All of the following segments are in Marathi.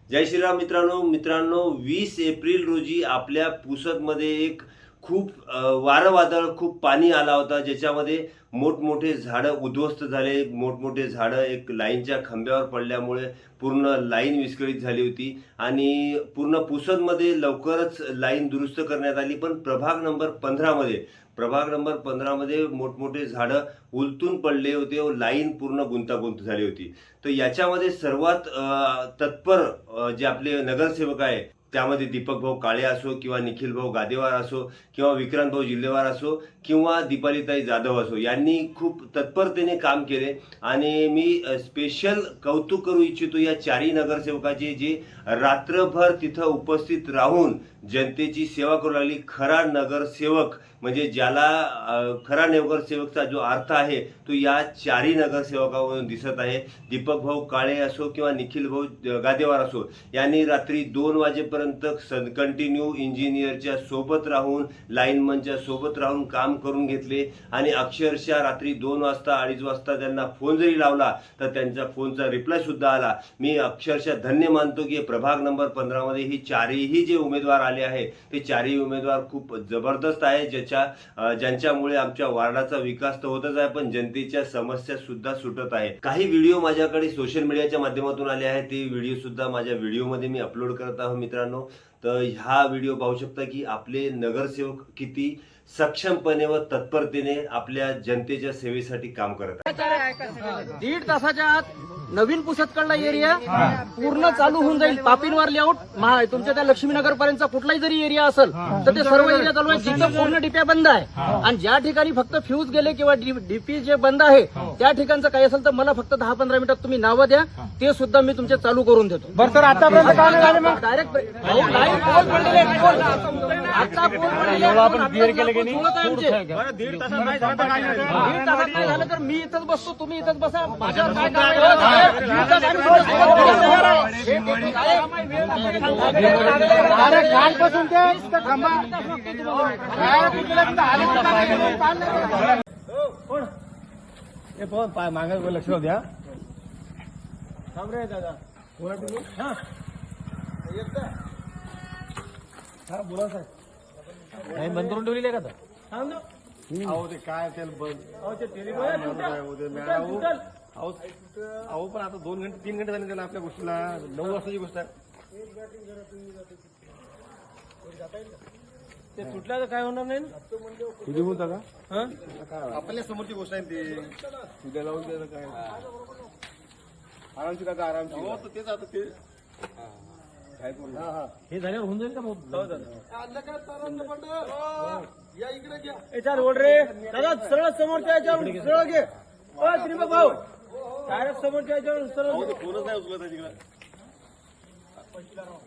जय श्रीराम मित्रांनो 20 एप्रिल रोजी आपल्या पुसदमध्ये एक खूप वारं वादळ खूप पाणी आला होता, ज्याच्यामध्ये मोठमोठे झाडं उद्ध्वस्त झाले. मोठमोठे झाडं एक लाईनच्या खांब्यावर पडल्यामुळे पूर्ण लाईन विस्कळीत झाली होती आणि पूर्ण पुसदमध्ये लवकरच लाईन दुरुस्त करण्यात आली. पण प्रभाग नंबर 15 मध्ये मोठमोठे झाडं उलटून पडले होते व लाईन पूर्ण गुंतागुंत झाली होती. तर याच्यामध्ये सर्वात तत्पर जे आपले नगरसेवक आहे, त्यामध्ये दीपक भाऊ काळे असो किंवा निखिल भाऊ गादेवार असो किंवा विक्रांत भाऊ जिल्हेवार असो किंवा दीपालीताई जाधव असो, यांनी खूप तत्परतेने काम केले. आणि मी स्पेशल कौतुक करू इच्छितो या चारही नगरसेवकाचे, जे रात्रभर तिथं उपस्थित राहून जनतेची सेवा करू लागली. खरा नगरसेवक म्हणजे ज्याला खरा नगरसेवकचा जो अर्थ आहे तो या चारही नगरसेवकांमधून दिसत आहे. दीपक भाऊ काळे असो किंवा निखिल भाऊ गादेवार असो, यांनी रात्री 2 वाजेपर्यंत कंटिन्यू इंजिनियरच्या सोबत राहून, लाईनमनच्या सोबत राहून काम करून घेतले. आणि अक्षरशः रात्री 2 वाजता 2:30 वाजता त्यांना फोन जरी लावला तर त्यांच्या फोनचा रिप्लाय सुद्धा आला. मी अक्षरशः धन्य मानतो की प्रभाग नंबर 15 मध्ये ही चारही जे उमेदवार आले आहे ते चारही उमेदवार खूप जबरदस्त आहे, ज्यांच्यामुळे आमच्या वार्डाचा विकास तर होतच आहे, पण जनतेच्या समस्या सुद्धा सुटत आहे. काही व्हिडिओ माझ्याकडे सोशल मीडियाच्या माध्यमातून आले आहेत, ते व्हिडिओ सुद्धा माझ्या व्हिडिओमध्ये मी अपलोड करत आहो मित्रांनो. तर हा व्हिडिओ पाहू शकता की आपले नगरसेवक किती सक्षमपणे व तत्परतेने आपल्या जनतेच्या सेवेसाठी काम करत आहेत. 1.5 तासाच्या आत नवीन पुसदकडला एरिया पूर्ण चालू होऊन जाईल. पापीनवार लेआउट तुमच्या त्या लक्ष्मीनगर पर्यंत कुठलाही जरी एरिया असेल तर ते सर्व एरिया चालू आहे. जिथं पूर्ण डीप्या बंद आहे आणि ज्या ठिकाणी फक्त फ्यूज गेले किंवा डीपी जे बंद आहे त्या ठिकाणचं काही असेल तर मला फक्त 10-15 मिनिटात तुम्ही नावं द्या, ते सुद्धा मी तुमचे चालू करून देतो. बरं सर, आतापर्यंत डायरेक्ट पोल पडलेले आता पोल पडलेले दीड तासात नाही झालं तर काय नाही. 1.5 तासात नाही झालं तर मी इथंच बसतो, तुम्ही इथंच बसा. माझ्यावर काय काम आहे? अरे कालपासून ते खंबा मागे लक्ष द्या. थांब रे दादा, बोला तुम्ही. हा बोला साहेब. बंद करून ठेवलेले का? अहो ते काय तेल बंद. अहो पण आता 2 घंटे 3 घंटे झाले त्याला आपल्या गोष्टीला. 9 वाजताची गोष्ट आहे. ते तुटल्या तर काय होणार नाही. तुझी बोलता का आपल्या समोरची गोष्ट आहे ती. उद्या लावून द्यायचं काय आरामची का आरामची. तेच आता ते हे झाल्यावर होऊन जाईल का भाऊ? या इकडे घ्या. याच्यावर ओढ रे दादा, सरळ समोरच्या याच्यावर सरळ घे. त्रिंबक भाऊ डायरेक्ट समोरच्या याच्यावर सरळ. फोनच नाही उचलत आहे तिकडे.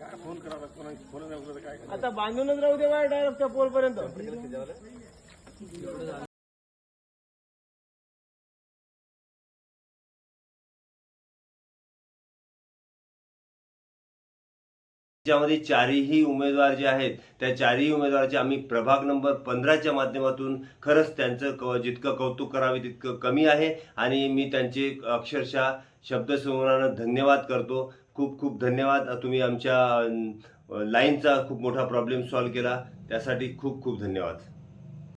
काय फोन करावा, फोन नाही उचलत काय. आता बांधूनच राहू दे बाय डायरेक्ट त्या पोल पर्यंत. ज्यामध्ये चारही उमेदवार जे आहेत त्या चारही उमेदवाराचे आम्ही प्रभाग नंबर 15च्या माध्यमातून खरंच त्यांचं जितकं कौतुक करावे तितकं कमी आहे. आणि मी त्यांचे अक्षरशः शब्दसमूहानं धन्यवाद करतो. खूप खूप धन्यवाद. तुम्ही आमच्या लाईनचा खूप मोठा प्रॉब्लेम सॉल्व्ह केला, त्यासाठी खूप खूप धन्यवाद.